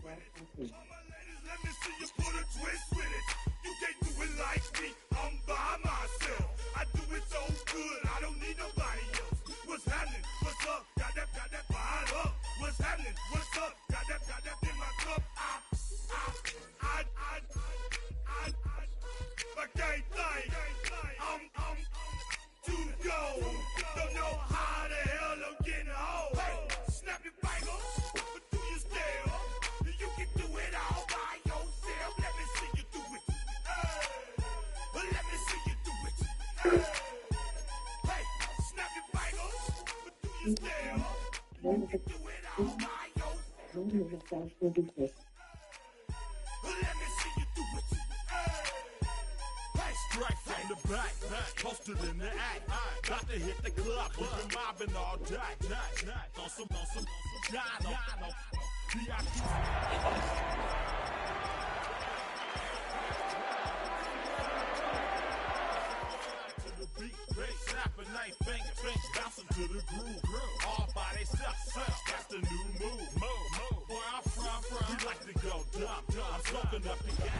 Let me see you put a twist with it. You can't do it like me. I'm by myself. I do it so good. I don't need nobody else. What's happening? What's up? Got that fired up. What's happening? What's up? Got that in my cup. I can't think. I'm to go. Don't know how the hell I'm getting home. Hey, snap your fingers, but do you still? You can do it all by yourself. Let me see you do it. Let me see you do it. Hey, snap your fingers, but do you still? You can do it all by yourself. Let me see you do it. Hey, strike from the back, posted in the act. Got to hit the club, we've been mobbing all day. On some Jono. To the beat, snapping night finger, bouncing to the groove. All by themselves, that's the new move. Where I'm from, we like to go dumb. I'm smoking up the gas.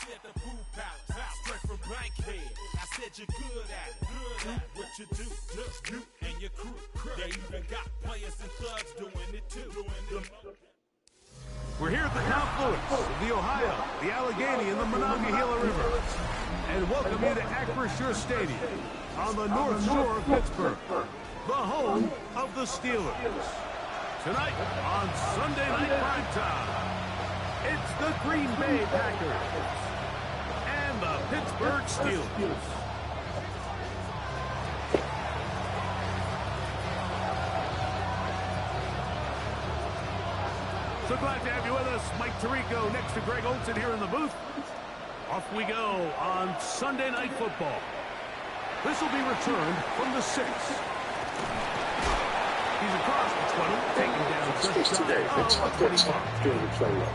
At the pool palace, straight from Bankhead. I said you're good at it. Do what you do, you and your crew. They even got players and thugs doing it too. We're here at the confluence of the Ohio, the Allegheny, and the Monongahela River. And welcome you to Acrisure Stadium on the North Shore of Pittsburgh, the home of the Steelers. Tonight on Sunday Night Primetime, it's the Green Bay Packers and the Pittsburgh Steelers. So glad to have you with us. Mike Tirico next to Greg Olson here in the booth. Off we go on Sunday Night Football. This will be returned from the 6. He's across the 20, taking down just today. It's up during the play run.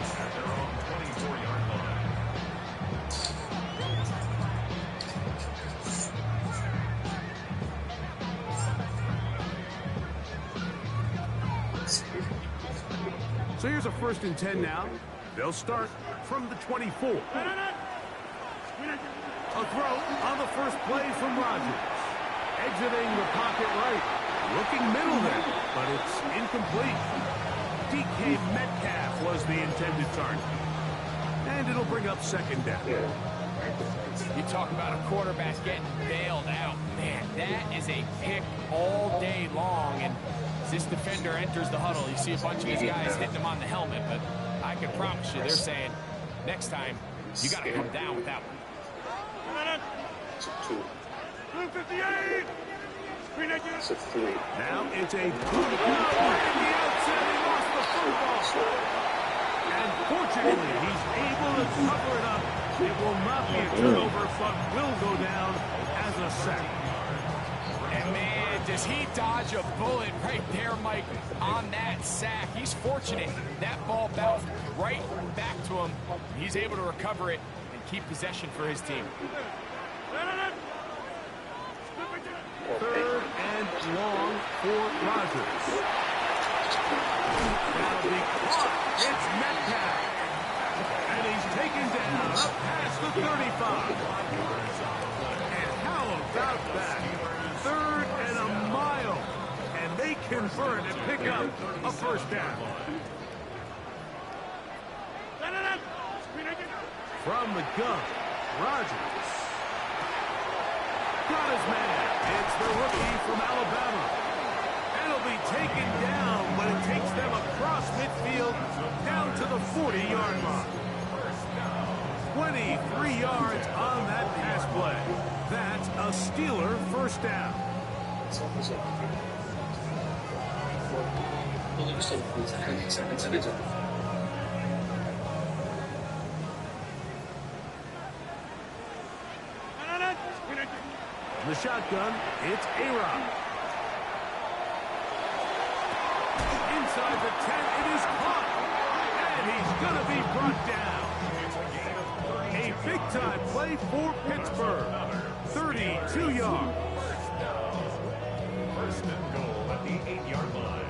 So here's a 1st and 10 now. They'll start from the 24. A throw on the first play from Rodgers. Exiting the pocket right. Looking middle there, but it's incomplete. DK Metcalf was the intended target. And it'll bring up 2nd down. You talk about a quarterback getting bailed out. Man, that is a pick all day long. And as this defender enters the huddle, you see a bunch of these guys hitting him on the helmet. But I can promise you, they're saying, next time, you got to come down with that one. 258! It's a 3. Now it's a good cover at the outset. He lost the football. And fortunately, he's able to cover it up. It will not be a turnover, but will go down as a sack. And man, does he dodge a bullet right there, Mike, on that sack. He's fortunate. That ball bounced right back to him. He's able to recover it and keep possession for his team. 3rd and long for Rodgers. Now the clock, it's Metcalf. And he's taken down up past the 35. And how about that? 3rd and a mile. And they convert and pick up a 1st down. From the gun, Rodgers. Got his man. It's the rookie from Alabama. And he'll be taken down, but it takes them across midfield down to the 40-yard line. 23 yards on that pass play. That's a Steeler 1st down. The shotgun, it's A-Rod. Inside the 10, it is caught. And he's going to be brought down. A big-time play for Pittsburgh. 32 yards. 1st and goal at the 8-yard line.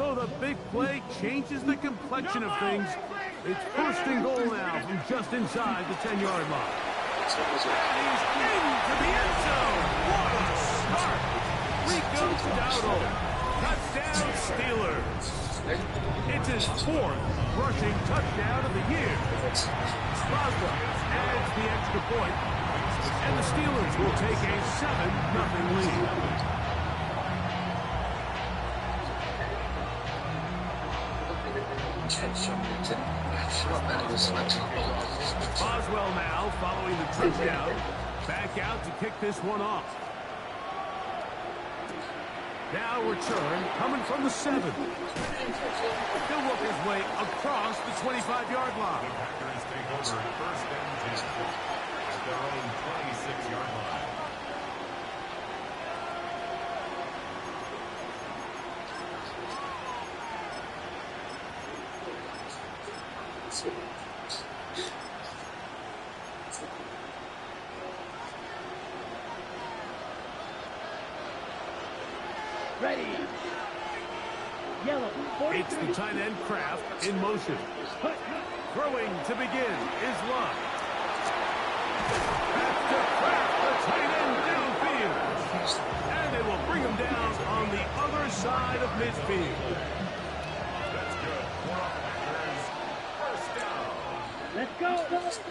So the big play changes the complexion of things. It's first and goal now from just inside the 10-yard line. And he's into the end zone. What a start. Rico Dowdle. Touchdown Steelers. It's his 4th rushing touchdown of the year. Boswell adds the extra point, and the Steelers will take a 7-0 lead. Boswell now following the touchdown. Back out to kick this one off. Now return coming from the 7. He'll work his way across the 25-yard line. Packers take over first and 10 at their own 26-yard line. Ready. Yellow. It's the tight end Kraft in motion. Throwing to begin is Love. Back to Kraft, the tight end downfield. And they will bring him down on the other side of midfield. That's good. First down. Let's go.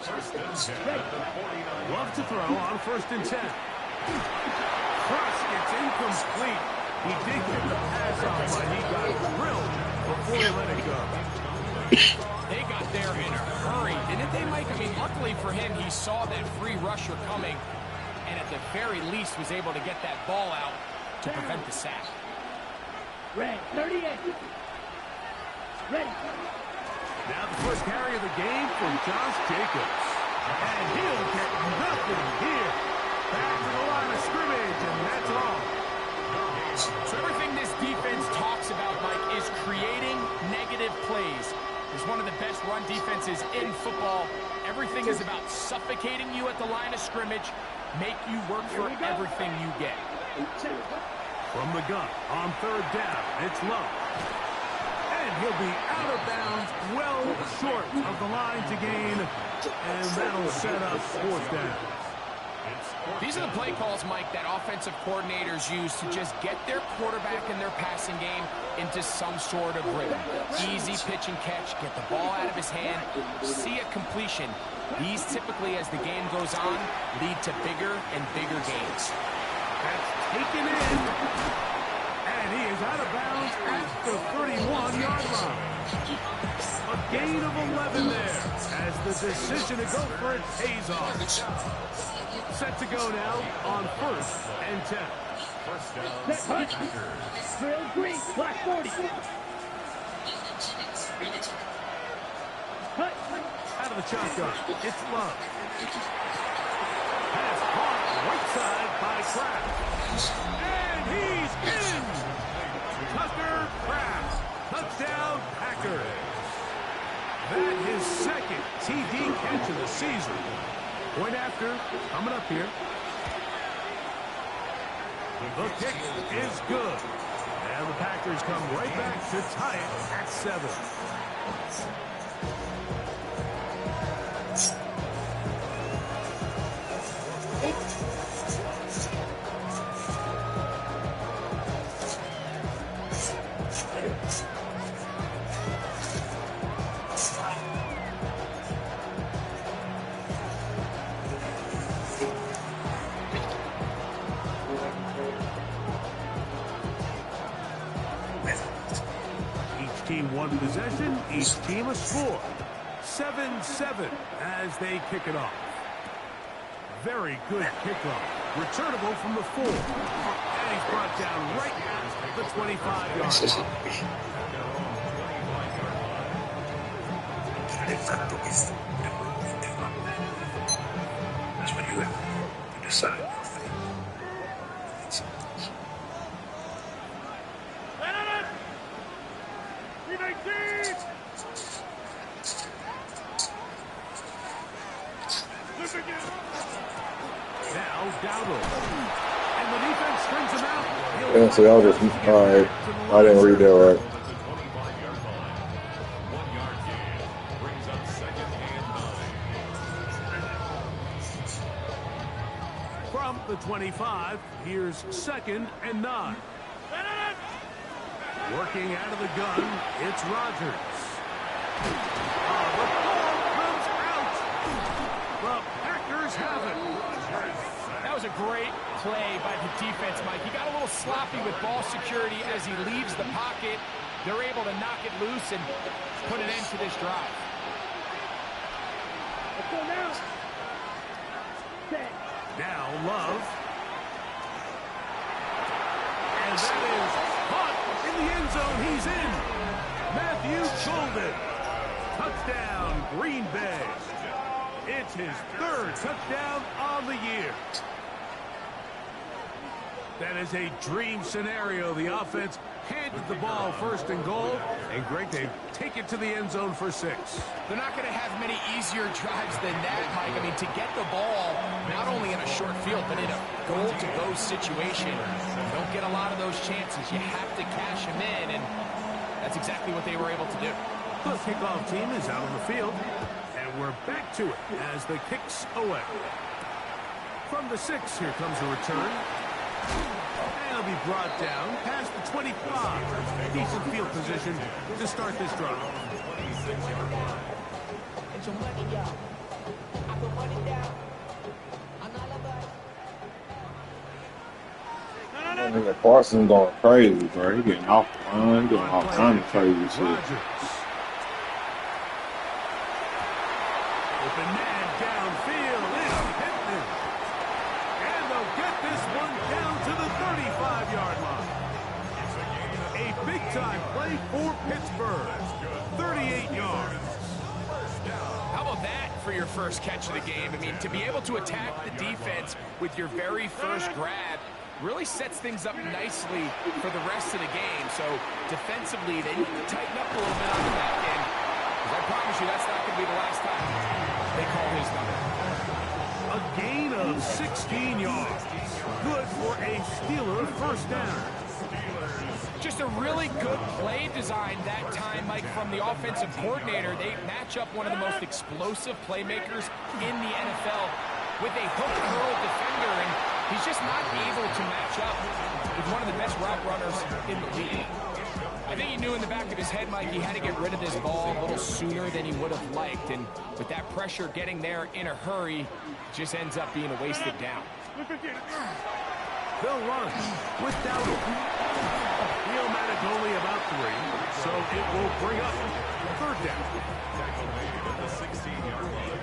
First and 10 at the 49. Love to throw on first and 10. Cross gets incomplete. He did get the pass off, but he got drilled before he let it go. They got there in a hurry, didn't they, Mike? I mean, luckily for him, he saw that free rusher coming, and at the very least was able to get that ball out to prevent the sack. Red, 38. Ready. Now the first carry of the game from Josh Jacobs. And he'll get nothing here. Back to the line of scrimmage, and that's all. So everything this defense talks about, Mike, is creating negative plays. It's one of the best run defenses in football. Everything is about suffocating you at the line of scrimmage, make you work for everything you get. From the gun on third down, it's Love. And he'll be out of bounds, well short of the line to gain, and that'll set up fourth down. These are the play calls, Mike, that offensive coordinators use to just get their quarterback and their passing game into some sort of rhythm. Easy pitch and catch, get the ball out of his hand, see a completion. These typically, as the game goes on, lead to bigger and bigger gains. That's taken in, and he is out of bounds at the 31-yard line. A gain of 11 there, as the decision to go for it pays off. Set to go now on first and 10. First down, Packers. Drill green, black 40. Cut. Out of the shotgun, it's Love. Pass caught right side by Kraft. And he's in! Tucker Kraft. Touchdown, Packers. That his second TD catch of the season. Point after, coming up here. The kick is good. And the Packers come right back to tie it at 7. Team one possession, each team a score. 7-7 as they kick it off. Very good kickoff. Returnable from the 4. And he's brought down right at the 25-yard line. That's when you have to decide. Now Dowdle. And the defense strings him out. Yeah, so y'all just, alright. I didn't read that right. From the 25, here's 2nd and 9. Working out of the gun, it's Rodgers. The ball comes out. The Packers have it. That was a great play by the defense, Mike. He got a little sloppy with ball security as he leaves the pocket. They're able to knock it loose and put an end to this drive. Let's go now. Set. Now Love. And that is caught in the end zone. He's in. Matthew Golden. Touchdown, Green Bay. It's his 3rd touchdown on the year. That is a dream scenario. The offense handed the ball 1st and goal. And Greg, they take it to the end zone for 6. They're not going to have many easier drives than that, Mike. I mean, to get the ball not only in a short field, but in a goal-to-go situation, you don't get a lot of those chances. You have to cash them in, and that's exactly what they were able to do. The kickoff team is out on the field, and we're back to it as the kick's away. From the 6, here comes a return. And it'll be brought down past the 25. Decent field position to start this drive. Nigga Parsons going crazy, bro. He getting off the line, doing all kinds of crazy shit. Rodgers. With the man downfield, it's Pittman. And they'll get this one down to the 35-yard line. A big-time play for Pittsburgh. 38 yards. How about that for your first catch of the game? I mean, to be able to attack the defense with your very first grab really sets things up nicely for the rest of the game. So defensively, they need to tighten up a little bit on the back end. Because I promise you, that's not going to be the last time they call his number. A gain of 16 yards. Good for a Steeler first down. Just a really good play design that time, Mike, from the offensive coordinator. They match up one of the most explosive playmakers in the NFL with a hook curl defender, and he's just not able to match up with one of the best route runners in the league. I think he knew in the back of his head, Mike, he had to get rid of this ball a little sooner than he would have liked, and with that pressure getting there in a hurry, it just ends up being a wasted down. They'll run with Dowdle. Neomatic only about 3, so it will bring up 3rd down. The 16-yard line.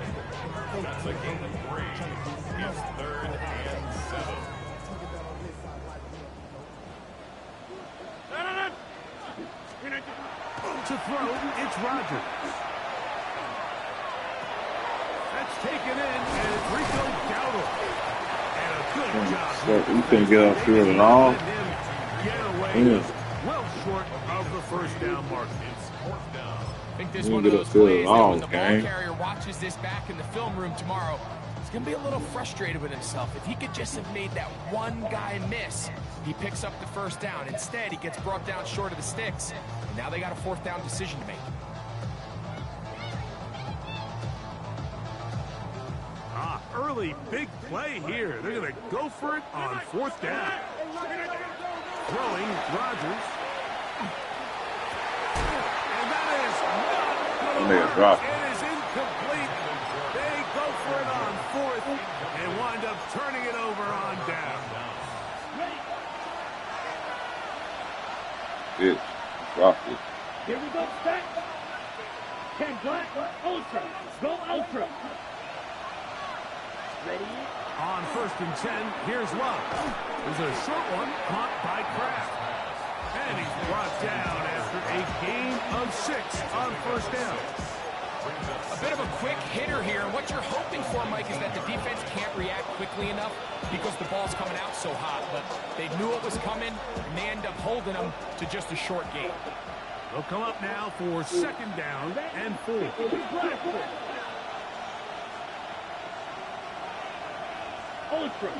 That's a gain of 3. It's 3rd and 7. To throw, it's Rodgers. That's taken in, and it's Rico Dowdle. And a good job. You couldn't get upfield at all. Get away well short of the first down mark. I think this is one of those plays that when the ball carrier watches this back in the film room tomorrow, he's going to be a little frustrated with himself. If he could just have made that one guy miss, he picks up the first down. Instead, he gets brought down short of the sticks, and now they got a 4th down decision to make. Early big play here. They're going to go for it on 4th down. Throwing Rodgers. And that is not going to work. It is incomplete. They go for it on 4th and wind up turning it over on down. It dropped it. Here we go, set. 10 black, ultra. Go ultra. Ready? On 1st and 10, here's Love. There's a short one caught by Kraft. And he's brought down after a gain of 6 on 1st down. A bit of a quick hitter here. What you're hoping for, Mike, is that the defense can't react quickly enough because the ball's coming out so hot. But they knew it was coming, and they end up holding them to just a short gain. They'll come up now for 2nd down and 4. Ultra.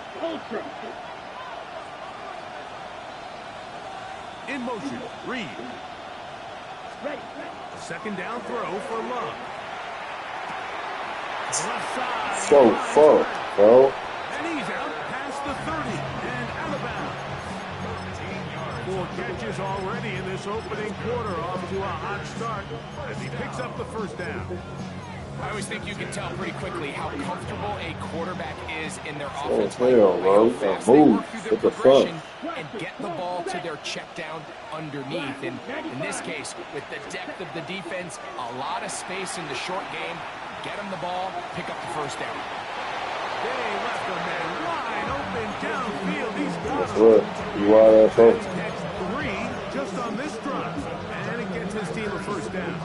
In motion, Reed. Ready. 2nd down throw for Love. Left side. So fuck, bro. And he's out past Couple catches already in this opening quarter, off to a hot start as he picks up the first down. I always think you can tell pretty quickly how comfortable a quarterback is in their Oh, offense. hell, bro. How fast Move. they work through their What the fuck? progression and get the ball to their check down underneath. And in this case, with the depth of the defense, a lot of space in the short game, get them the ball, pick up the first down. They left a man wide open downfield. He's got That's him. what you are. He's catch 3 just on this drive, and it gets his team a first down.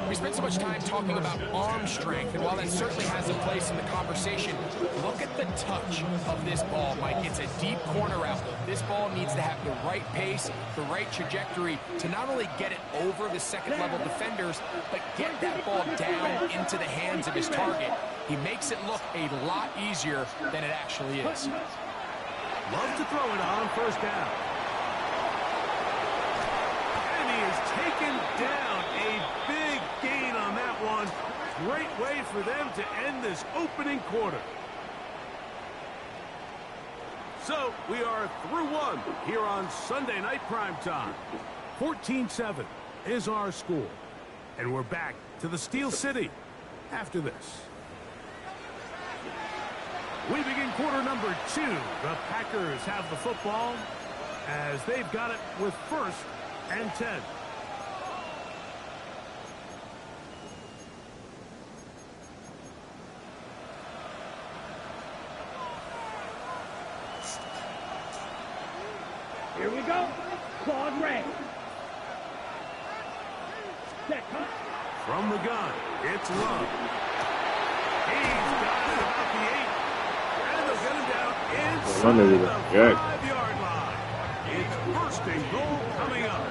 We spent so much time talking about arm strength, and while that certainly has a place in the conversation, look at the touch of this ball, Mike. It's a deep corner route. This ball needs to have the right pace, the right trajectory to not only get it over the second-level defenders, but get that ball down into the hands of his target. He makes it look a lot easier than it actually is. Love to throw it on first down. And he is taken down. A big gain on that one. Great way for them to end this opening quarter. So we are through one here on Sunday Night Primetime. 14-7 is our score. And we're back to the Steel City after this. We begin quarter number 2. The Packers have the football as they've got it with 1st and 10. Here we go. Claude Ray. Set. From the gun, it's Love. He's got it about the 8. And they'll get him down inside the 5-yard line. It's 1st and goal coming up.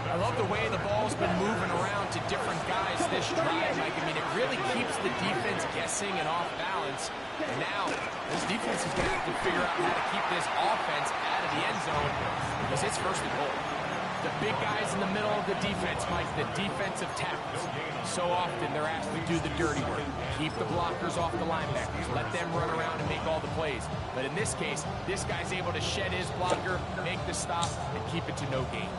I love the way the ball's been moving around to different guys this drive, Mike. I mean, it really keeps the defense guessing and off balance. And now, this defense is going to have to figure out how to keep this offense out of the end zone because it's 1st and goal. The big guys in the middle of the defense, Mike, the defensive tackles. So often they're asked to do the dirty work. Keep the blockers off the linebackers. Let them run around and make all the plays. But in this case, this guy's able to shed his blocker, make the stop, and keep it to no gain.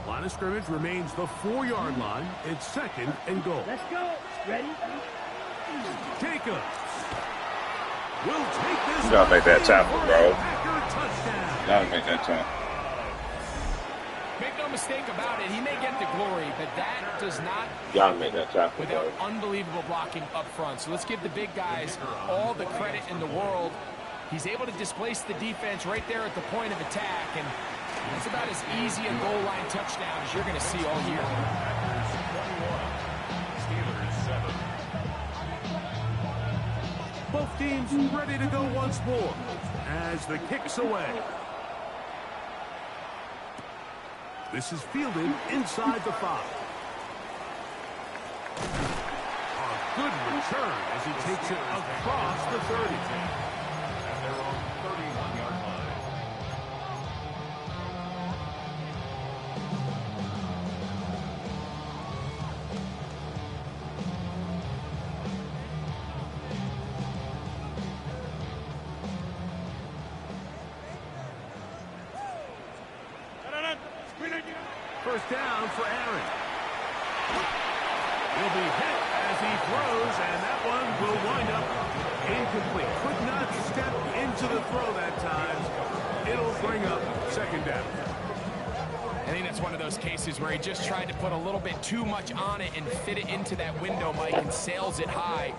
Line of scrimmage remains the 4-yard line. It's 2nd and goal. Let's go. Ready? Jacobs will take this. You gotta make that tackle, bro. Packer touchdown. Gotta make that tackle. Make no mistake about it, he may get the glory, but that does not Gotta make that tackle, without bro. unbelievable blocking up front. So let's give the big guys all the credit in the world. He's able to displace the defense right there at the point of attack, and that's about as easy a goal line touchdown as you're going to see all year. Both teams ready to go once more as the kick's away. This is fielded inside the 5. A good return as he takes it across the 30. And they're on 31-yard line. First down for Aaron. He'll be hit as he throws, and that one will wind up incomplete. Could not step into the throw that time. It'll bring up 2nd down. I think that's one of those cases where he just tried to put a little bit too much on it and fit it into that window, Mike, and sails it high.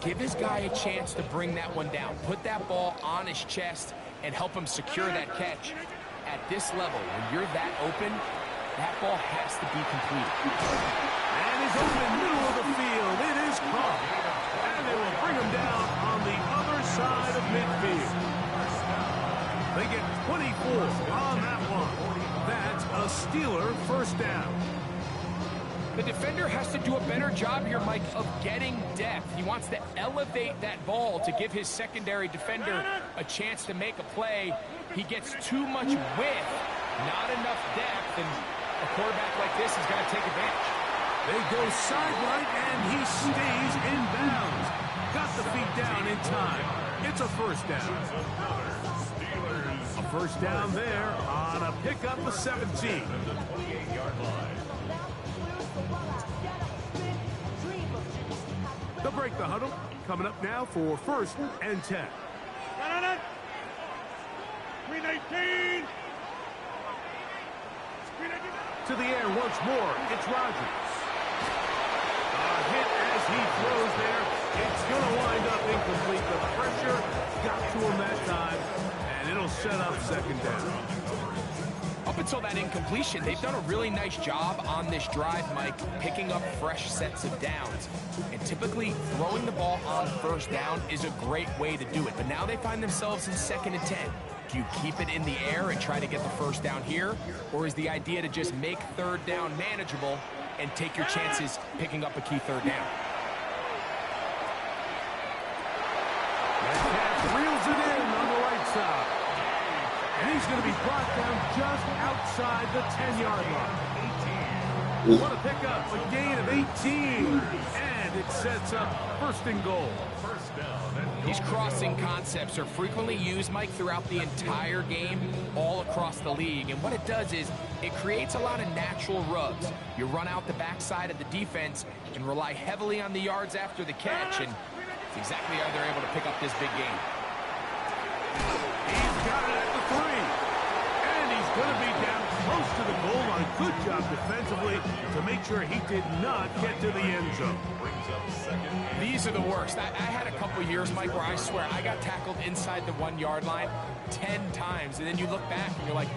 Give his guy a chance to bring that one down. Put that ball on his chest and help him secure that catch. At this level, when you're that open, that ball has to be completed. And he's over the middle of the field. It is caught. And they will bring him down on the other side of midfield. They get 24 on that one. That's a Steeler 1st down. The defender has to do a better job here, Mike, of getting depth. He wants to elevate that ball to give his secondary defender a chance to make a play. He gets too much width, not enough depth, and a quarterback like this is going to take advantage. They go sideline, and he stays in bounds. Got the feet down in time. It's a first down. A first down there on a pickup of 17. The 28-yard line. They'll break the huddle. Coming up now for 1st and 10. 319. To the air once more. It's Rodgers. A hit as he throws there. It's going to wind up incomplete. The pressure got to him that time, and it'll set up 2nd down. Up until that incompletion, they've done a really nice job on this drive, Mike, picking up fresh sets of downs. And typically, throwing the ball on 1st down is a great way to do it. But now they find themselves in 2nd and 10. Do you keep it in the air and try to get the 1st down here? Or is the idea to just make 3rd down manageable and take your chances picking up a key 3rd down? Metcalf reels it in on the right side. And he's going to be brought down just outside the 10-yard line. What a pickup, a gain of 18. And it sets up 1st and goal. These crossing concepts are frequently used, Mike, throughout the entire game, all across the league. And what it does is it creates a lot of natural rubs. You run out the backside of the defense and rely heavily on the yards after the catch. And it's exactly how they're able to pick up this big game. He's got it at the 3. And he's going to be down close to the goal line. Good job defensively to make sure he did not get to the end zone. These are the worst. I had a couple years, Mike, where I swear I got tackled inside the 1-yard line 10 times. And then you look back and you're like,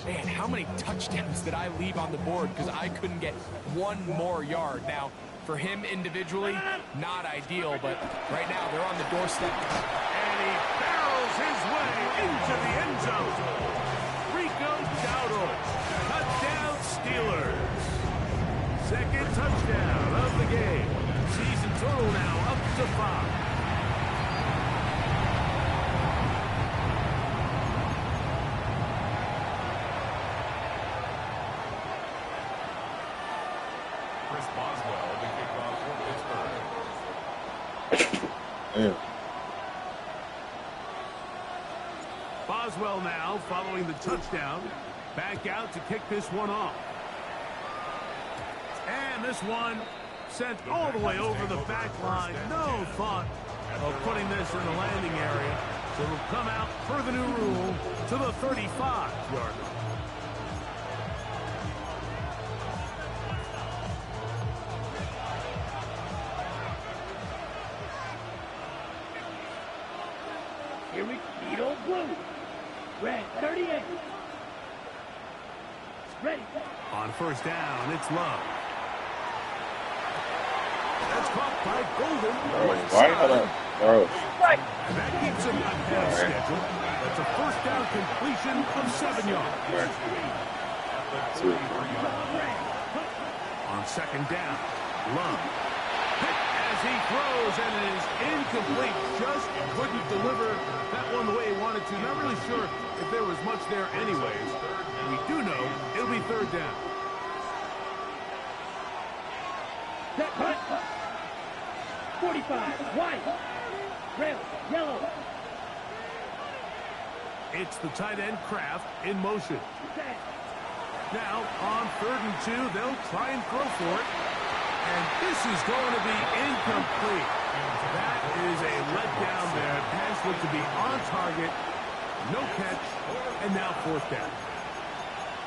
man, how many touchdowns did I leave on the board because I couldn't get one more yard? Now, for him individually, not ideal, but right now they're on the doorstep. And he barrels his way into the end zone. Rico Dowdle. Touchdown Steelers. 2nd touchdown of the game. Season total now up to 5. Chris Boswell, the kickoff for Pittsburgh. Damn. Boswell now following the touchdown. Back out to kick this one off. And this one sent all the way over the back line. No thought of putting this in the landing area. So it'll come out per the new rule to the 35-yard line. Here we go, blue. Red 38. Ready. On 1st down, it's Love. That's caught by Golden. Why you gonna throw? And that keeps him ahead of schedule. That's a 1st down completion of 7 yards. On 2nd down, Love. Hit as he throws, and it is incomplete. Just couldn't deliver that one the way he wanted to. Not really sure if there was much there anyways. We do know it'll be 3rd down. Set, cut. 45. White. Red. Yellow. It's the tight end Kraft in motion. Set. Now, on 3rd and 2, they'll try and throw for it. And this is going to be incomplete. That is a letdown there. Pass looked to be on target. No catch. And now 4th down.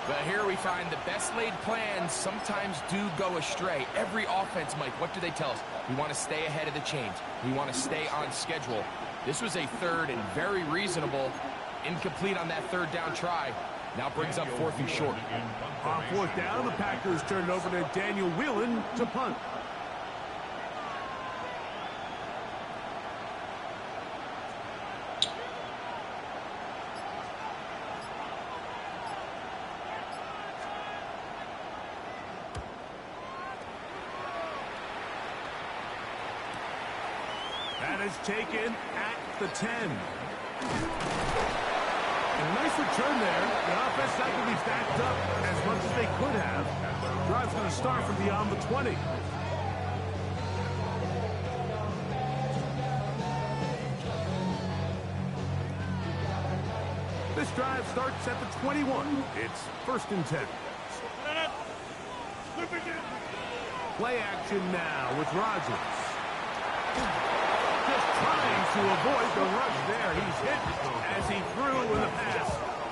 But here we find the best laid plans sometimes do go astray. Every offense, Mike, what do they tell us? We want to stay ahead of the chains. We want to stay on schedule. This was a 3rd and very reasonable. Incomplete on that 3rd down try. Now brings up 4th and short. On 4th down, the Packers turn it over to Daniel Whelan to punt. That is taken at the 10. And a nice return there. The offense not going to be backed up as much as they could have. Drive's going to start from beyond the 20. This drive starts at the 21. It's 1st and 10. Play action now with Rodgers. Just trying to avoid the rush there. He's hit as he threw when the pass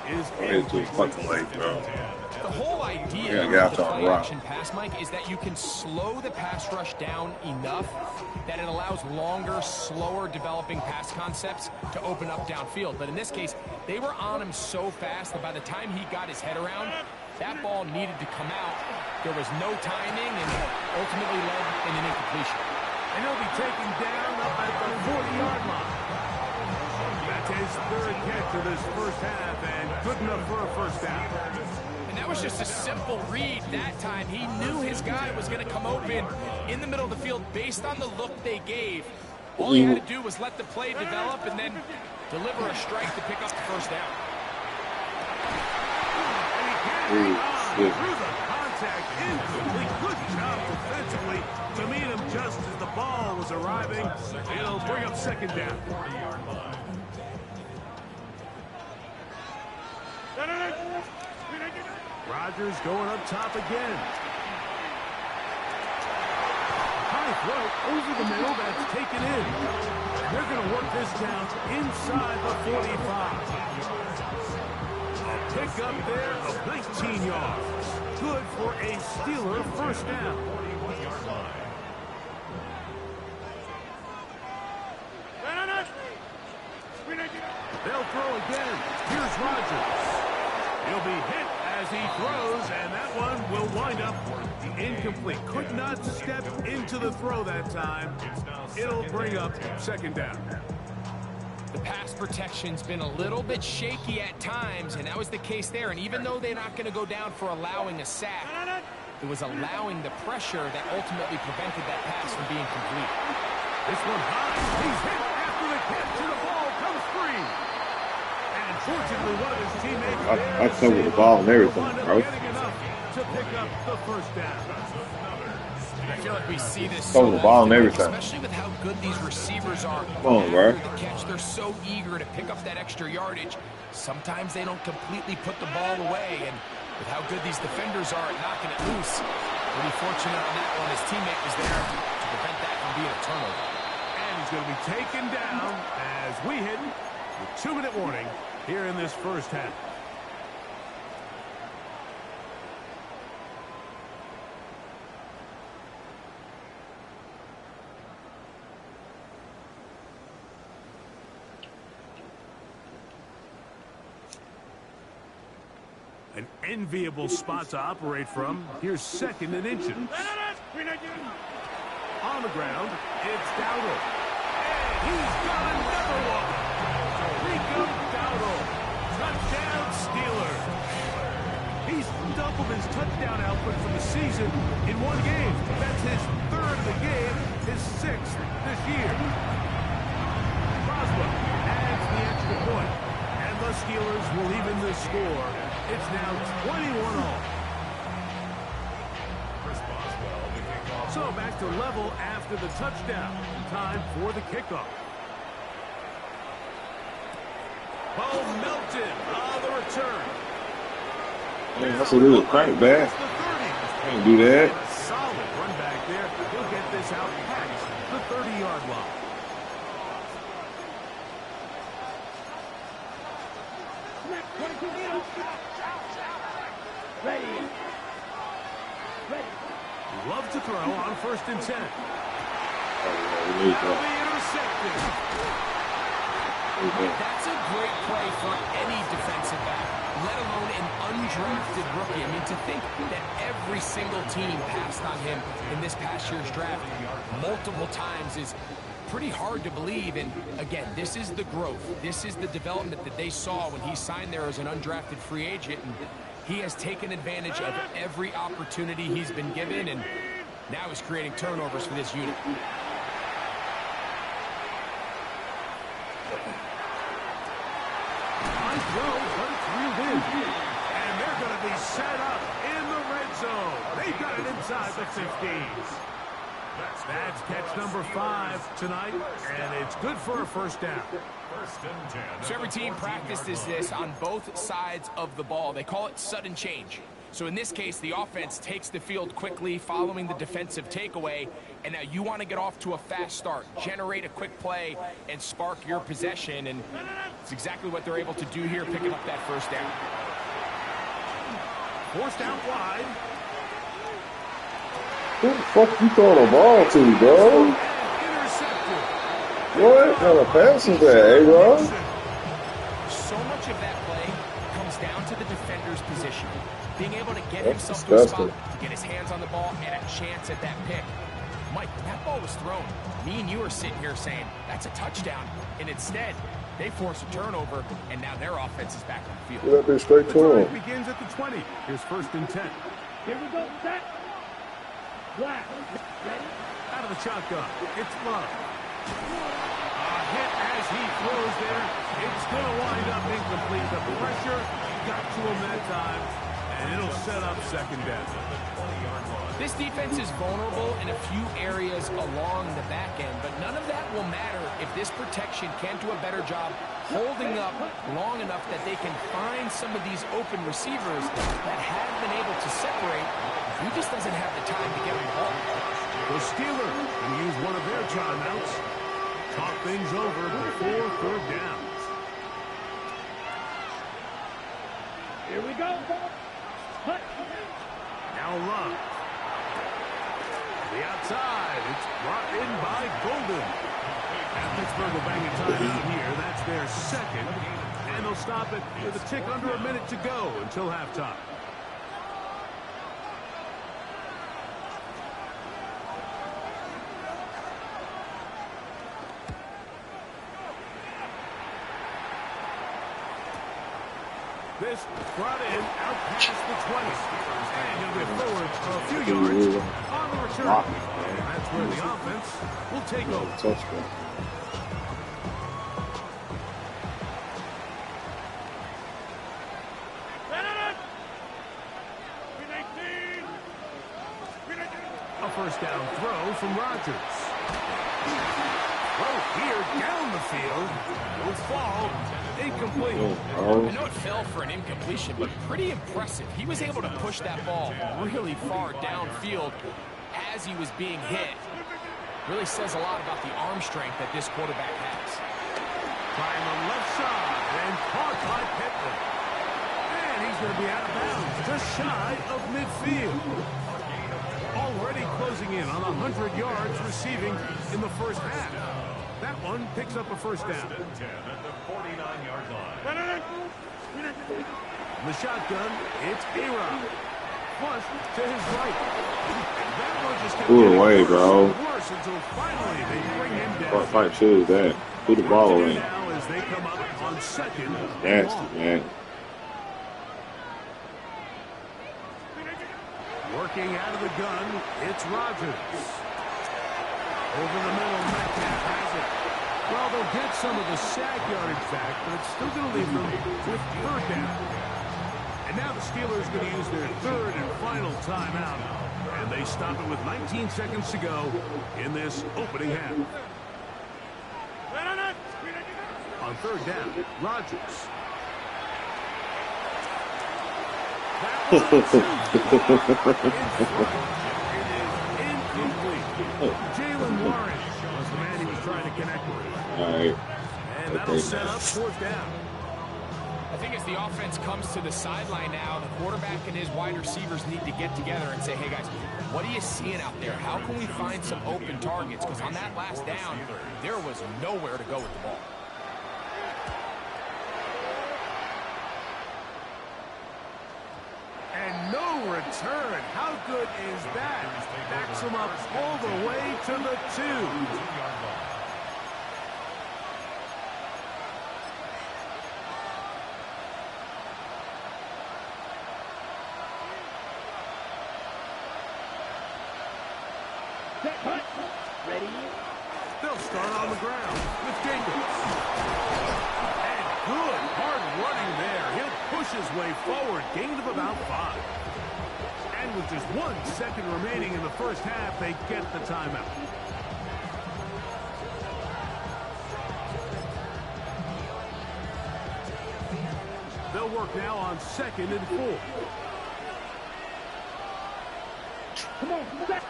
is It's fucking late, bro. The whole idea Yeah, of get the out on play the rock. action pass, Mike, is that you can slow the pass rush down enough that it allows longer, slower developing pass concepts to open up downfield. But in this case, they were on him so fast that by the time he got his head around, that ball needed to come out. There was no timing and ultimately led in an incompletion. And he'll be taken down up at the 40-yard line. That's his 3rd catch of this first half and good enough for a first down. And that was just a simple read that time. He knew his guy was going to come open in the middle of the field based on the look they gave. All he had to do was let the play develop and then deliver a strike to pick up the first down. And he carried on through the contact, incomplete. Good job defensively to meet him just as the ball was arriving. It'll bring up 2nd down. Rodgers going up top again. High throw over the middle, that's taken in. They're going to work this down inside the 45. A pickup there of 19 yards. Good for a Steeler first down. They'll throw again. Here's Rodgers. He'll be hit as he throws, and that one will wind up incomplete. Could not step into the throw that time. It'll bring up 2nd down. The pass protection's been a little bit shaky at times, and that was the case there. And even though they're not going to go down for allowing a sack, it was allowing the pressure that ultimately prevented that pass from being complete. This one high. He's hit after the catch, and the ball comes free. And fortunately, one of his teammates I covered the ball and everything, bro. getting enough to pick up the first down. I feel like we see this Cover the ball and everything. especially with how good these receivers are. Come on, bro. After the catch, they're so eager to pick up that extra yardage. Sometimes they don't completely put the ball away, and with how good these defenders are at knocking it loose, pretty fortunate on that one. His teammate was there to prevent that from being a turnover. And he's going to be taken down as we hit with 2-minute warning here in this first half. An enviable spot to operate from. Here's 2nd and inches. On the ground, it's Dowdle. And he's got another one. Rico Dowdle. Touchdown Steelers. He's doubled his touchdown output for the season in one game. That's his 3rd of the game, his 6th this year. Boswell adds the extra point. And the Steelers will even the score. It's now 21-all. So back to level after the touchdown. Time for the kickoff. Bo Melton on the return. Man, that's a little crank back. Can't do that. A solid run back there. He'll get this out past the 30-yard line. Ready. Love to throw on 1st and 10. We need That'll that. be intercepted. That's a great play for any defensive back, let alone an undrafted rookie. I mean, to think that every single team passed on him in this past year's draft multiple times is pretty hard to believe. And again, this is the growth. This is the development that they saw when he signed there as an undrafted free agent. And he has taken advantage of every opportunity he's been given, and now he's creating turnovers for this unit. He got it inside the 15. That's catch number 5 tonight, and it's good for a first down. First and 10. So every team practices this on both sides of the ball. They call it sudden change. So in this case, the offense takes the field quickly following the defensive takeaway, and now you want to get off to a fast start, generate a quick play, and spark your possession, and it's exactly what they're able to do here, picking up that first down. Forced out wide. Who the fuck you throwing the ball to, bro? Intercepted. What kind of pass is that, A-Rod? So much of that play comes down to the defender's position. Being able to get That's himself to a disgusting. spot, to get his hands on the ball, and a chance at that pick. Mike, when that ball was thrown, me and you are sitting here saying, that's a touchdown. And instead, they force a turnover, and now their offense is back on the field. Get that bitch straight The to drive him. begins at the 20. Here's first and 10. Here we go, set. Black. Ready? Out of the shotgun. It's Love. A hit as he throws there. It's going to wind up incomplete. The pressure got to him that time, and it'll set up second down. This defense is vulnerable in a few areas along the back end, but none of that will matter if this protection can't do a better job holding up long enough that they can find some of these open receivers that have been able to separate. He just doesn't have the time to get them the ball. The Steelers can use one of their timeouts. Talk things over before third downs. Here we go. Cut. Now Love. The outside. It's brought in by Golden. And Pittsburgh will bang a timeout here. That's their second. And they'll stop it with a tick under a minute to go until halftime. This brought in out past the 20. And he'll get forward a few yards on the return. And that's where the offense will take over. Touchdown. A first down throw from Rodgers. Throw here down the field. Will fall. Incomplete. I know it fell for an incompletion, but pretty impressive. He was able to push that ball really far downfield as he was being hit. Really says a lot about the arm strength that this quarterback has. Trying the left side and caught by Pittman. And he's going to be out of bounds, just shy of midfield. Already closing in on 100 yards receiving in the first half. That one picks up a first down. At the 49-yard line. The shotgun, it's A-Rod. Flush to his right. And that one just kept Ooh, getting away, worse bro. and worse until finally they bring him down. What fight shit is that? Who the ball What to do in? now as they come up on second and Nasty, long. man. Working out of the gun, it's Rodgers. Over the middle, Metcalf has it. Well, they'll get some of the sack yardage back, but it's still going to leave them with third down. And now the Steelers are going to use their third and final timeout. And they stop it with 19 seconds to go in this opening half. On third down, Rodgers. Jalen Warren was the man he was trying to connect with. All right. And that'll set up fourth down. I think as the offense comes to the sideline now, the quarterback and his wide receivers need to get together and say, hey guys, what are you seeing out there? How can we find some open targets? Because on that last down, there was nowhere to go with the ball. And no return. How good is that? Backs him up all the way to the 2. Cut. Ready? They'll start on the ground with Jacobs. And good hard running there. He'll push his way forward. Gain of about 5. And with just 1 second remaining in the first half, they get the timeout. They'll work now on 2nd and 4. Come on, set.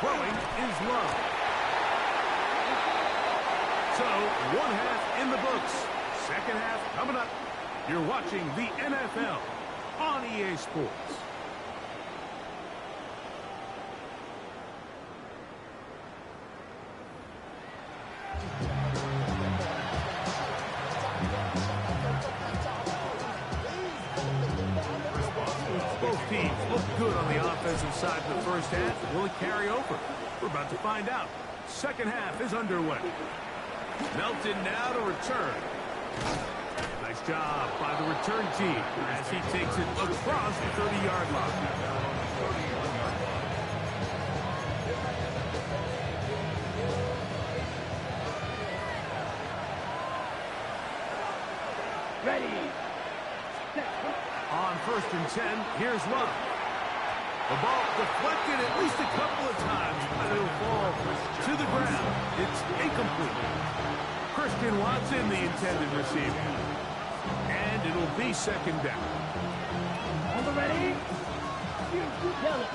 Throwing is Love. So, 1 half in the books. Second half coming up. You're watching the NFL on EA Sports. Both teams look good on the offensive side in the first half. Will it carry over? We're about to find out. Second half is underway. Melton now to return. Nice job by the return team as he takes it across the 30-yard line. Ready. On 1st and 10, here's Love. The ball deflected at least a couple of times, but it'll fall to the ground. It's incomplete. Christian Watson, the intended receiver. And it'll be 2nd down. On the ready. Yellow.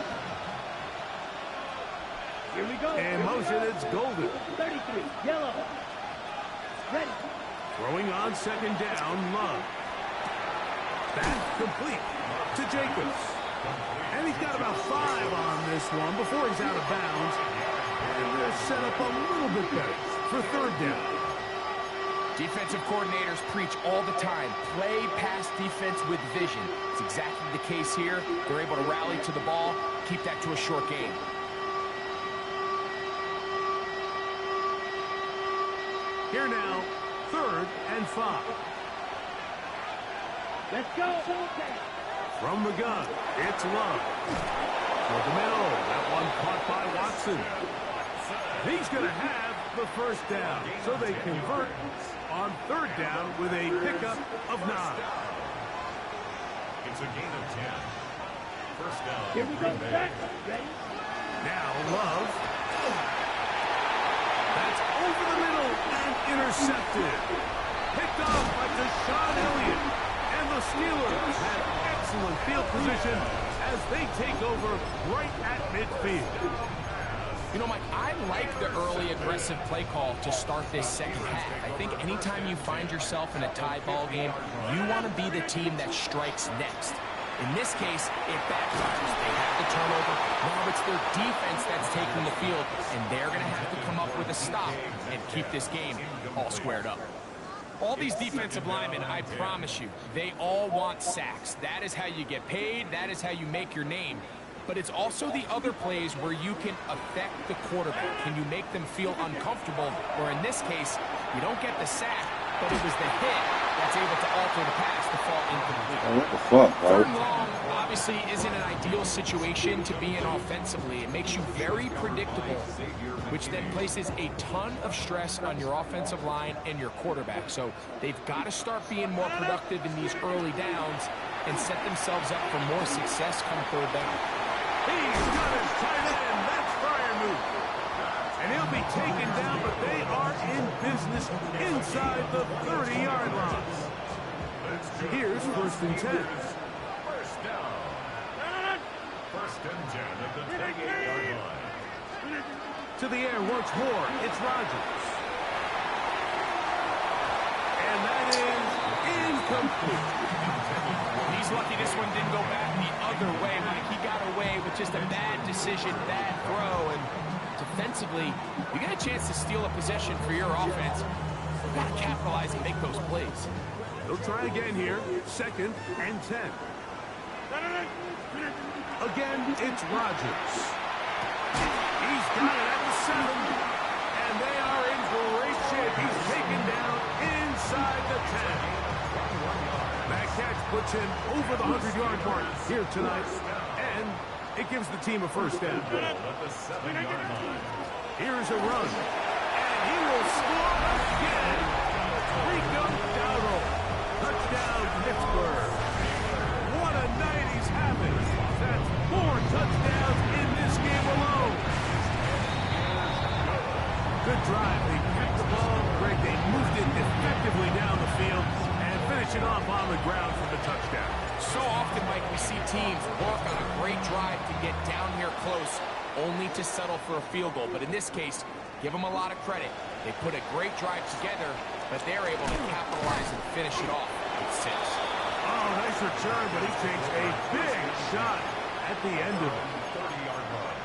Here we go. In motion, it's Golden. 33. Yellow. Ready. Throwing on 2nd down, Love. That's complete to Jacobs. And he's got about 5 on this one before he's out of bounds. And they're set up a little bit better for 3rd down. Defensive coordinators preach all the time, play pass defense with vision. It's exactly the case here. They're able to rally to the ball, keep that to a short game. Here now, 3rd and 5. Let's go. From the gun, it's Love. For the middle, that one caught by Watson. He's going to have the 1st down, so they convert on 3rd down with a pickup of 9. It's a gain of 10. First down. Here we go. Set. Ready. Now Love. That's over the middle and intercepted. Picked off by Deshaun Elliott. And the Steelers have excellent field position as they take over right at midfield. You know, Mike, I like the early aggressive play call to start this second half. I think anytime you find yourself in a tie ball game, you want to be the team that strikes next. In this case, it backfires. They have the turnover. Now it's their defense that's taking the field, and they're going to have to come up with a stop and keep this game all squared up. All these defensive linemen, I promise you, they all want sacks. That is how you get paid. That is how you make your name. But it's also the other plays where you can affect the quarterback. Can you make them feel uncomfortable? Or in this case, you don't get the sack, but it was the hit that's able to alter the pass to fall incomplete. What the fuck, bro? 3rd and long obviously isn't an ideal situation to be in offensively. It makes you very predictable, which then places a ton of stress on your offensive line and your quarterback. So they've got to start being more productive in these early downs and set themselves up for more success come 3rd down. He's got his tight end. That's Freiermuth. And he'll be taken down, but they are in business inside the 30-yard line. Here's 1st and 10. First down. 1st and 10 at the 38-yard line. To the air once more, it's Rodgers. And that is incomplete. He's lucky this one didn't go back the other way. Mike, he got away with just a bad decision, bad throw, and defensively, you get a chance to steal a possession for your offense. You've got to capitalize and make those plays. They'll try again here, 2nd and 10. Again, it's Rodgers. He's got it at the 7, and they are in great shape. He's taken down inside the 10. That catch puts him over the 100-yard mark here tonight, and it gives the team a 1st down. At the 7-yard line. Here's a run, and he will score again. Rico Dowdle, touchdown Pittsburgh. What a night he's having. That's drive. They kept the ball, Greg. They moved it effectively down the field and finish it off on the ground for the touchdown. So often, Mike, we see teams work on a great drive to get down here close, only to settle for a field goal. But in this case, give them a lot of credit. They put a great drive together, but they're able to capitalize and finish it off with 6. Oh, nice return, but he takes a big shot at the end of it. 30-yard line.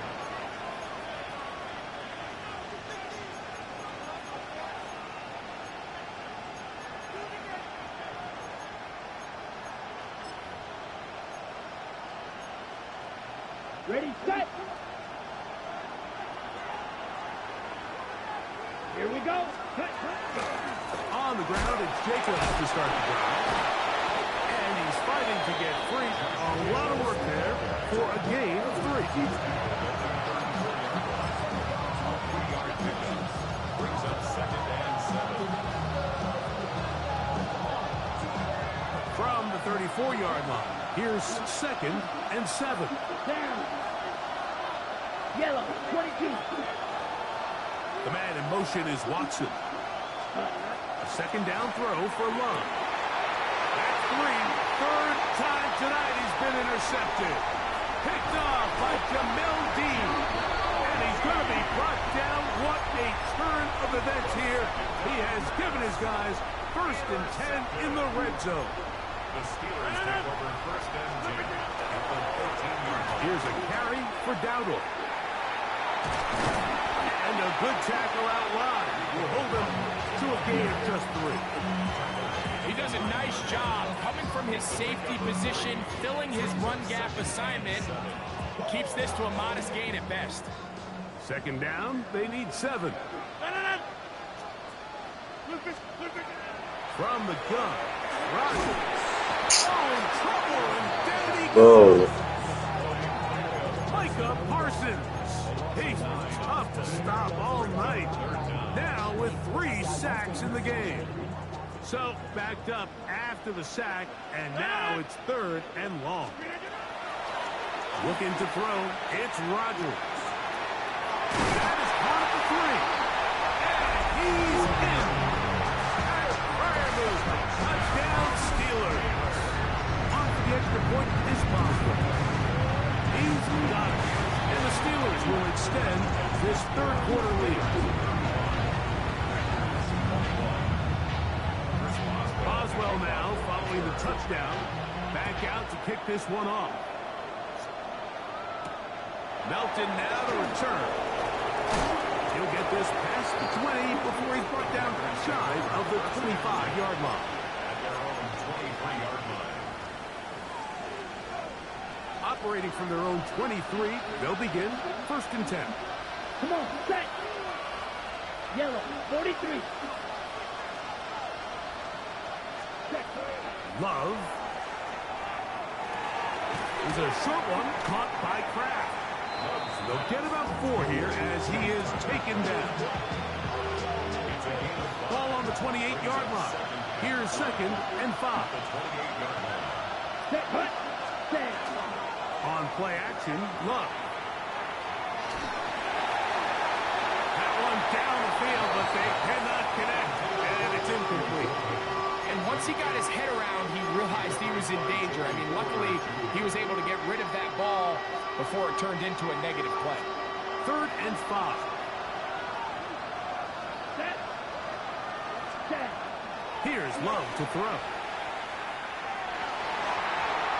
Ready, set. Here we go. On the ground, it's Jacobs to start the drive. And he's fighting to get free. A lot of work there for a gain of 3. 3-yard pickup. Brings up 2nd and 7. From the 34-yard line, here's 2nd and 7. Down. Yellow, 22. The man in motion is Watson. A 2nd down throw for Love. That's 3. 3rd time tonight he's been intercepted. Picked off by Jamel Dean. And he's going to be brought down. What a turn of events here. He has given his guys 1st and 10 in the red zone. The Steelers take over 1st and 10 at the 14-yard line. Here's a carry for Dowdle. And a good tackle out wide will hold him to a gain of just 3. He does a nice job coming from his safety position, filling his run gap assignment. Keeps this to a modest gain at best. 2nd down, they need 7. From the gun, Rogers. Oh, in trouble, and down he goes. Micah Parsons. He's tough to stop all night. Now with 3 sacks in the game. So backed up after the sack, and now it's 3rd and long. Looking to throw, it's Rogers. That is caught at the 3. And he's in. That's prior movement. Touchdown Steelers. Off the extra point is Boswell. He's got it. And the Steelers will extend this 3rd quarter lead. Boswell now following the touchdown. Back out to kick this one off. Melton now to return. He'll get this past the 20 before he's brought down shy of the 25-yard line. At their own 23-yard line. Operating from their own 23, they'll begin 1st and 10. Come on, set. Yellow, 43. Set. Love. Is a short one caught by Kraft. They'll get about 4 here as he is taken down. Ball on the 28-yard line. Here's 2nd and 5. Set, cut, set. On play action, Love. That one down the field, but they cannot connect, and it's incomplete. And once he got his head around, he realized he was in danger. I mean, luckily, he was able to get rid of that ball before it turned into a negative play. 3rd and 5. Set. Set. Here's Love to throw.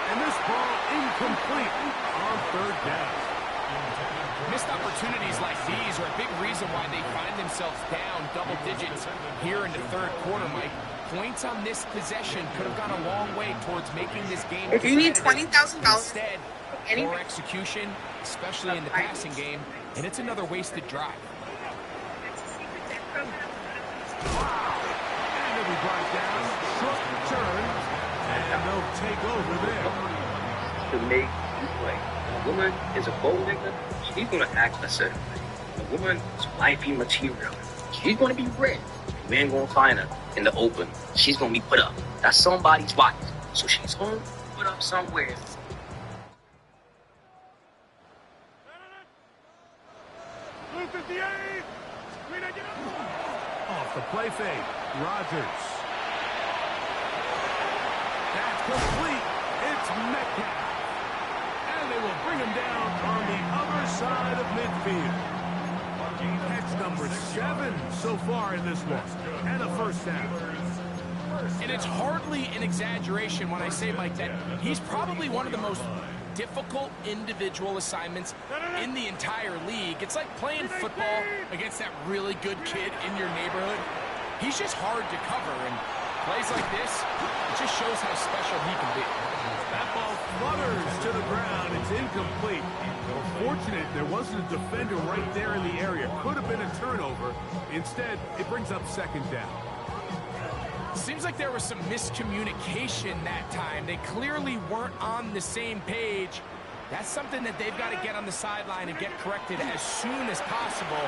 And this ball incomplete on 3rd down. Missed opportunities like these are a big reason why they find themselves down double digits here in the 3rd quarter, Mike. Points on this possession could have gone a long way towards making this game. If you need $20,000, instead, poor execution, especially in the passing game, and it's another wasted drive. Wow. And he'll be brought down. Short return. And they'll take over there. To make you play. When a woman is a gold digger, she's going to act a certain way. When a woman is wifey material, she's going to be rich. We ain't going to find her in the open. She's going to be put up. That's somebody's wife. So she's going to put up somewhere. Blue 58, Off the play fake, Rodgers. That's complete. It's Metcalf. And they will bring him down on the other side of midfield. Catch number 7 so far in this one. And a first down. And it's hardly an exaggeration when I say, Mike, that he's probably one of the most difficult individual assignments in the entire league. It's like playing football against that really good kid in your neighborhood. He's just hard to cover, and plays like this, it just shows how special he can be. That ball flutters to the ground. It's incomplete. Fortunate there wasn't a defender right there in the area. Could have been a turnover. Instead, it brings up second down. Seems like there was some miscommunication that time. They clearly weren't on the same page. That's something that they've got to get on the sideline and get corrected as soon as possible,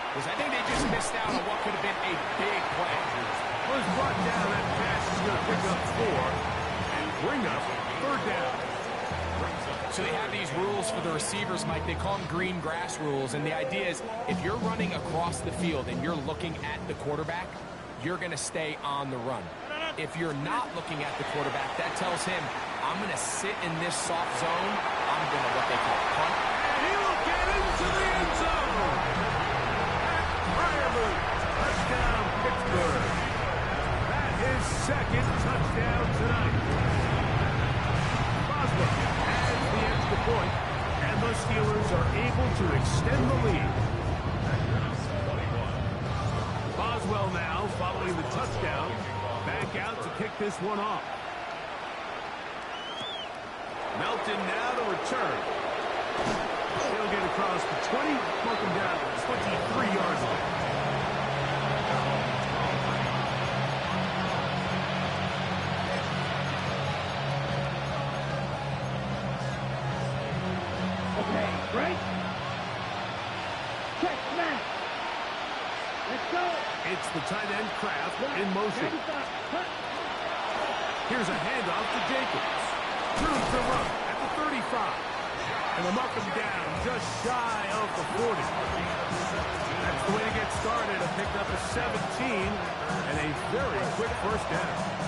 because I think they just missed out on what could have been a big play. Was brought down. That pass is going to pick up 4 and bring up third down. So they have these rules for the receivers, Mike. They call them green grass rules, and the idea is if you're running across the field and you're looking at the quarterback, you're going to stay on the run. If you're not looking at the quarterback, that tells him, I'm going to sit in this soft zone. I'm going to what they call punt. And he will get into the end zone. Fireman, touchdown Pittsburgh. That is second touchdown tonight. Boswell has the extra point, and the Steelers are able to extend the lead. Boswell now, following the touchdown, back out to kick this one off. Melton now to return. He'll get across the 20, mark him down 23-yard line. Okay, break. Check, smash. Let's go. It's the tight end Kraft in motion. Here's a handoff to Jacobs. Room to run at the 35. And they'll mark him down just shy of the 40. That's the way to get started. A pick up a 17 and a very quick first down.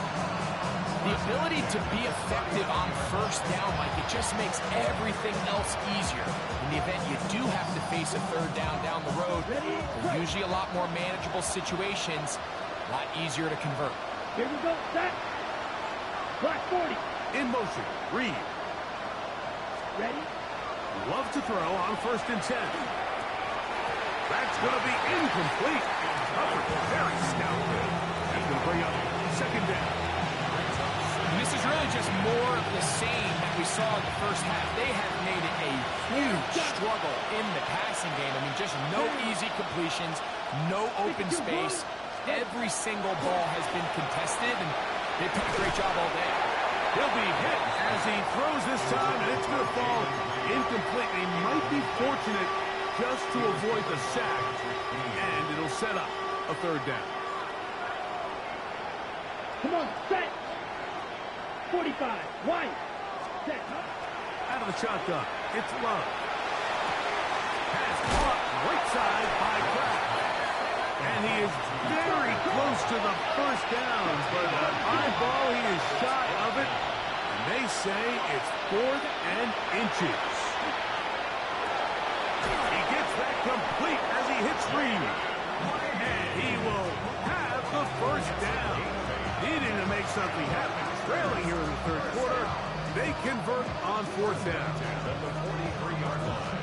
The ability to be effective on first down, Mike, it just makes everything else easier. In the event you do have to face a third down the road, they're usually a lot more manageable situations, a lot easier to convert. Here we go, set. Black 40. In motion, Reed. Ready? Love to throw on 1st and 10. That's going to be incomplete. Covered very stoutly. That's going to bring up second down. And this is really just more of the same that we saw in the first half. They have made it a huge struggle in the passing game. I mean, just no easy completions, no open space. Every single ball has been contested, and they've done a great job all day. He'll be hit as he throws this time, and it's going to fall incomplete. He might be fortunate just to avoid the sack, and it'll set up a third down. Come on, set. 45, wide, set. Out of the shotgun, it's Love. Pass caught right side by Kraft. And he is very close to the first down, but an eyeball, he is shy of it. And they say it's 4th and inches. He gets that complete as he hits Reed. And he will have the first down. Needing to make something happen. Trailing here in the third quarter. They convert on 4th down. At the 43-yard line.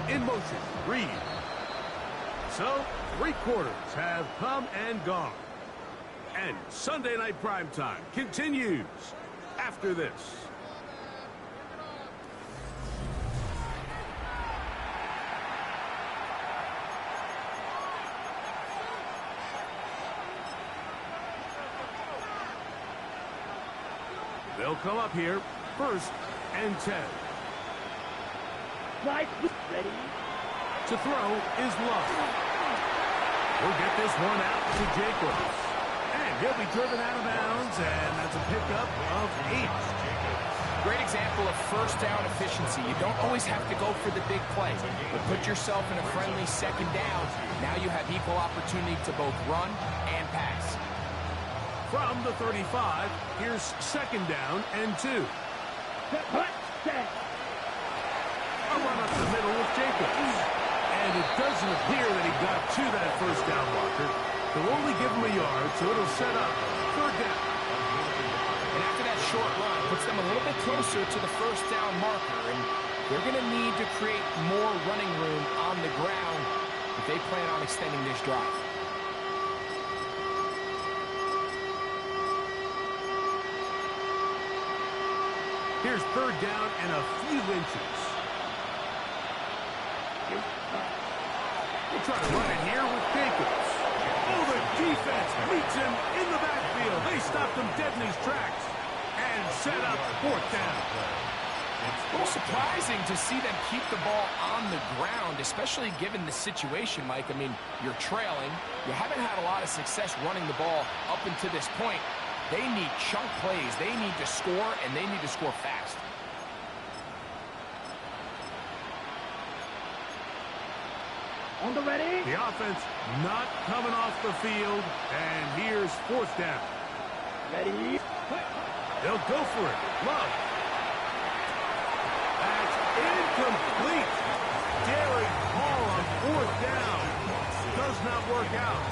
In motion, Reed. So, 3 quarters have come and gone. And Sunday Night Primetime continues after this. They'll come up here, 1st and 10. Slide, ready. To throw is Love. We'll get this one out to Jacobs. And He'll be driven out of bounds, and that's a pickup of 8. Great example of first down efficiency. You don't always have to go for the big play, but put yourself in a friendly second down. Now you have equal opportunity to both run and pass. From the 35, here's second down and 2. A run up the middle with Jacobs. And it doesn't appear that he got to that first down marker. They'll only give him a yard, so it'll set up third down. And after that short run, puts them a little bit closer to the first down marker. And they're going to need to create more running room on the ground if they plan on extending this drive. Here's third down and a few inches. We'll try to run it here with Jacobs. Oh, the defense meets him in the backfield. They stopped him dead in his tracks and set up fourth down. It's a little surprising to see them keep the ball on the ground, especially given the situation, Mike. I mean, you're trailing. You haven't had a lot of success running the ball up until this point. They need chunk plays. They need to score, and they need to score fast. On the ready. The offense not coming off the field, and here's fourth down. Ready. They'll go for it. Love. That's incomplete. Daring ball on fourth down. Does not work out.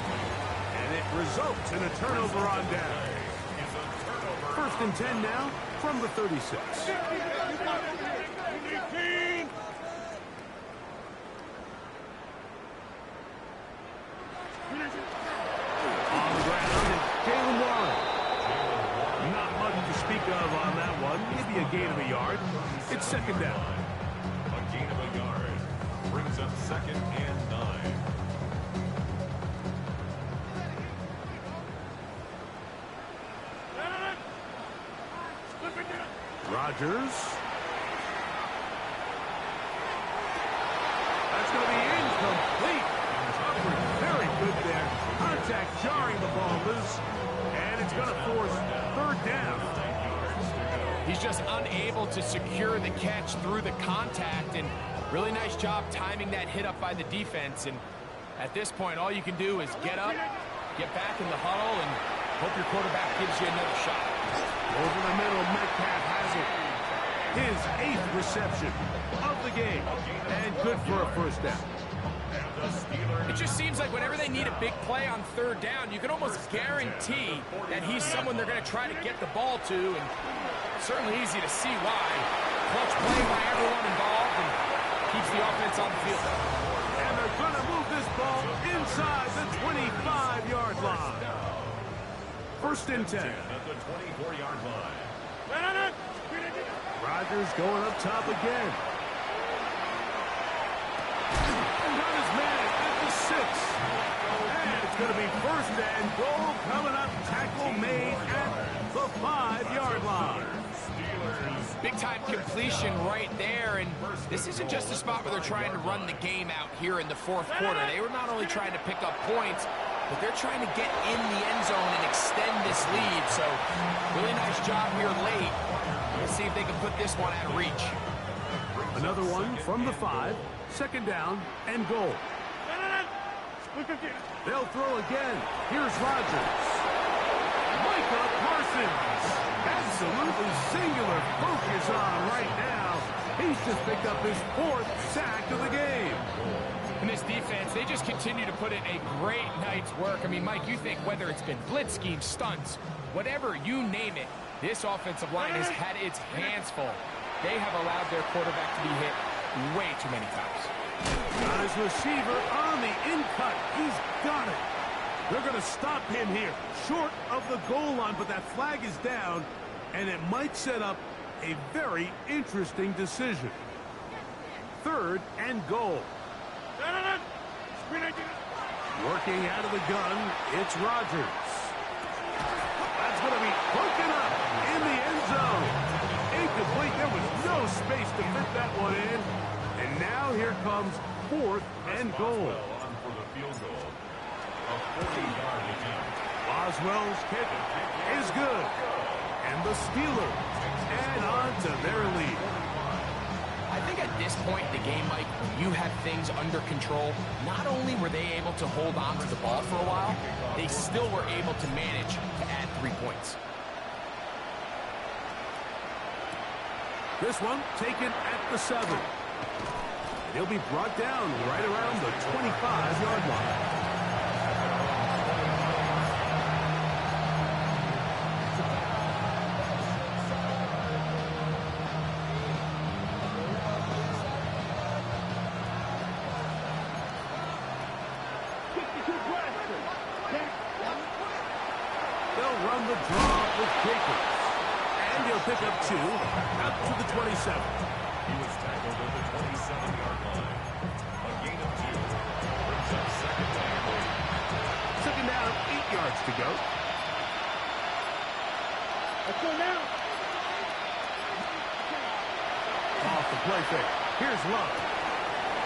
And it results in a turnover on down. First and 10 now from the 36. On the ground, it's Jalen Warren. Not much to speak of on that one. Maybe a gain of a yard. It's second down. A gain of a yard brings up second and 9. Rodgers. That's going to be incomplete. Coverage very good there. Contact jarring the ball loose. And it's going to force third down. He's just unable to secure the catch through the contact, and really nice job timing that hit up by the defense. And at this point, all you can do is get up, get back in the huddle, and hope your quarterback gives you another shot. Over the middle, Metcalf has it. His 8th reception of the game. And good for a first down. It just seems like whenever they need a big play on third down, you can almost guarantee that he's someone they're going to try to get the ball to, and certainly easy to see why. Clutch play by everyone involved and keeps the offense on the field. And they're going to move this ball inside the 25-yard line. First and 10. At the 24-yard line. Rodgers going up top again. Got his man at the 6. And it's going to be first and goal coming up. Tackle made at the 5-yard line. Big-time completion right there, and this isn't just a spot where they're trying to run the game out here in the fourth quarter. They were not only trying to pick up points, but they're trying to get in the end zone and extend this lead. So, really nice job here late. Let's see if they can put this one out of reach. Another one from the 5. Second down and goal. They'll throw again. Here's Rodgers. Micah Parsons. Absolutely singular focus on right now. He's just picked up his 4th sack of the game. And this defense, they just continue to put in a great night's work. I mean, Mike, you think whether it's been blitz schemes, stunts, whatever you name it, this offensive line has had its hands full. They have allowed their quarterback to be hit way too many times. Got his receiver on the in-cut. He's got it. They're going to stop him here, short of the goal line, but that flag is down, and it might set up a very interesting decision. Third and goal. Working out of the gun, it's Rodgers. That's going to be broken up in the end zone. Incomplete. There was no space to fit that one in. And now here comes fourth and goal. On for the field goal. A 40-yard attempt. Boswell's kick is good. And the Steelers add on to their lead. I think at this point in the game, Mike, when you have things under control, not only were they able to hold on to the ball for a while, they still were able to manage to add 3 points. This one taken at the 7. He'll be brought down right around the 25-yard line. They'll run the draw with Jacobs. And he'll pick up 2 out to the 27. He was tackled at the 27-yard line. A gain of 2 brings up second down. Second down, 8 yards to go. Let's go now. Off the play fake. Here's Love.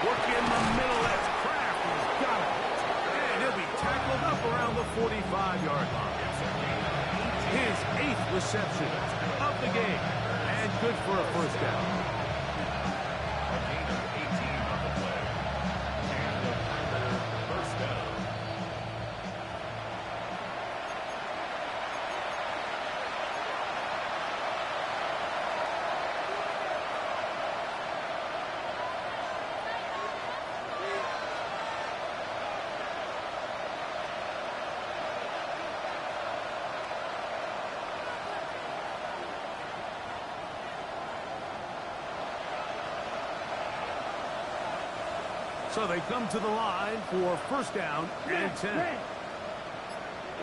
Work in the middle. That's Kraft. He's got it. And he'll be tackled up around the 45-yard line. His 8th reception of the game. And good for a first down. A gain of 18 on the play. And a further first down. So they come to the line for first down and 10.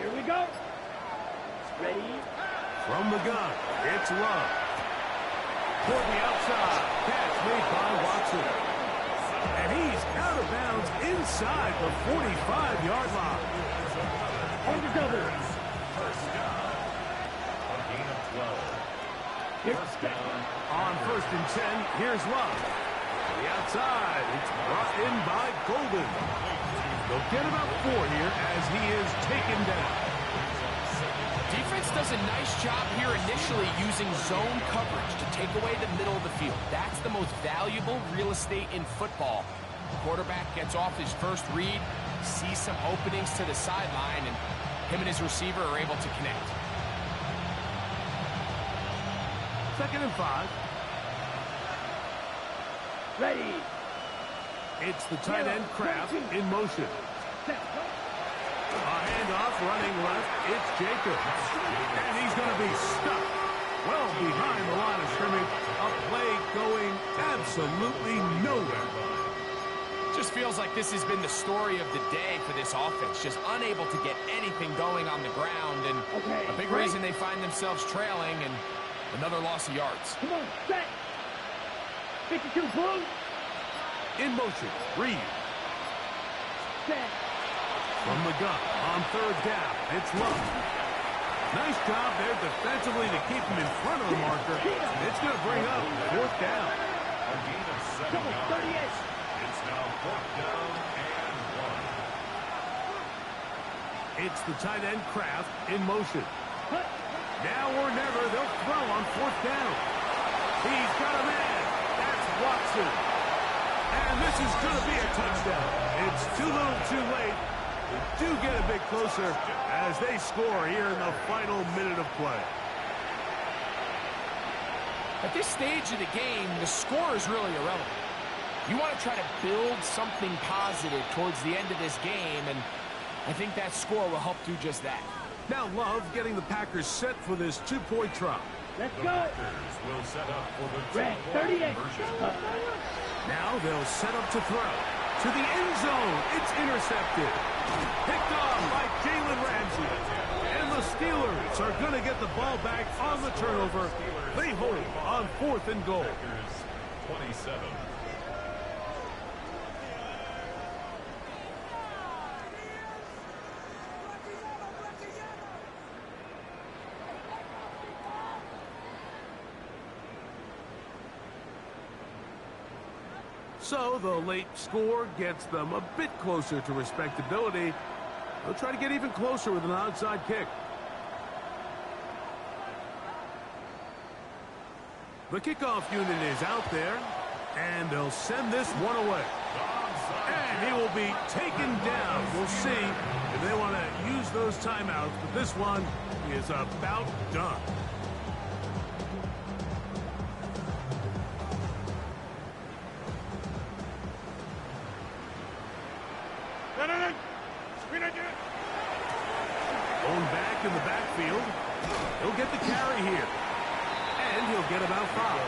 Here we go. Ready? From the gun, it's Love. Toward the outside, catch made by Watson. And he's out of bounds inside the 45-yard line. On the double. First down. A gain of 12. First down. On first and 10, here's Love. The outside, it's brought in by Golden. They'll get about 4 here as he is taken down. Defense does a nice job here initially using zone coverage to take away the middle of the field. That's the most valuable real estate in football. The quarterback gets off his first read, sees some openings to the sideline, and him and his receiver are able to connect. Second and 5. Ready. It's the tight end Kraft in motion. A handoff running left. It's Jacobs. And he's going to be stuck well behind the line of scrimmage. A play going absolutely nowhere. Just feels like this has been the story of the day for this offense. Just unable to get anything going on the ground. And a big reason they find themselves trailing and another loss of yards. Come on, set. 52 blue. In motion, Reed. Set. From the gun, on third down, it's Love. Nice job there defensively to keep him in front of the marker. It's going to bring up fourth down. A gain of 7 yards. It's now fourth down and 1. It's the tight end Kraft in motion. Now or never, they'll throw on fourth down. He's got a man. That's Watson. And this is going to be a touchdown. It's too little too late. They do get a bit closer as they score here in the final minute of play. At this stage of the game, the score is really irrelevant. You want to try to build something positive towards the end of this game, and I think that score will help do just that. Now Love getting the Packers set for this two-point try. Let's The go. Packers will set up for the Red, two-point 38. conversion. Now they'll set up to throw. To the end zone. It's intercepted. Picked off by Jalen Ramsey. And the Steelers are going to get the ball back on the turnover. They hold on fourth and goal. Packers 27. So the late score gets them a bit closer to respectability They'll try to get even closer with an outside kick. The kickoff unit is out there, and they'll send this one away. And he will be taken down. We'll see if they want to use those timeouts, but this one is about done. Going back in the backfield. He'll get the carry here. And he'll get about 5.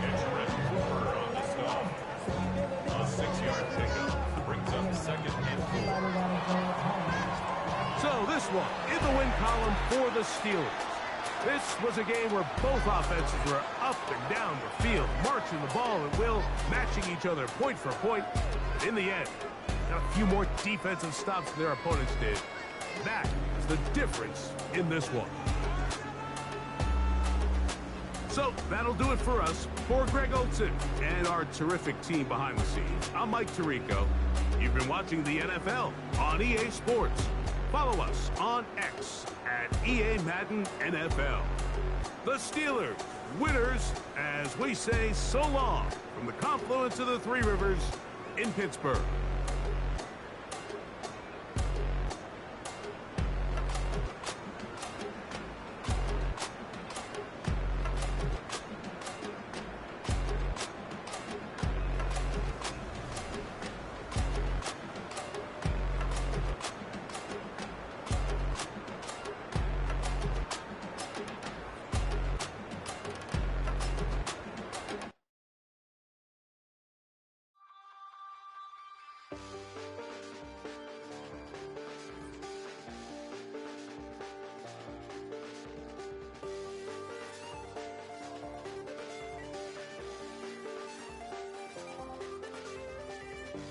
It's Red Cooper on the stop. A 6-yard pickup brings up 2nd and 4. So this one in the win column for the Steelers. This was a game where both offenses were up and down the field, marching the ball at will, matching each other point for point. But in the end, got a few more defensive stops than their opponents did. That is the difference in this one. So that'll do it for us. For Greg Olson and our terrific team behind the scenes, I'm Mike Tirico. You've been watching the NFL on EA Sports. Follow us on X at EA Madden NFL. The Steelers, winners, as we say so long from the confluence of the Three Rivers in Pittsburgh.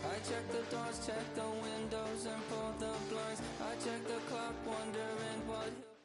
I check the doors, check the windows, and pull the blinds. I check the clock, wondering what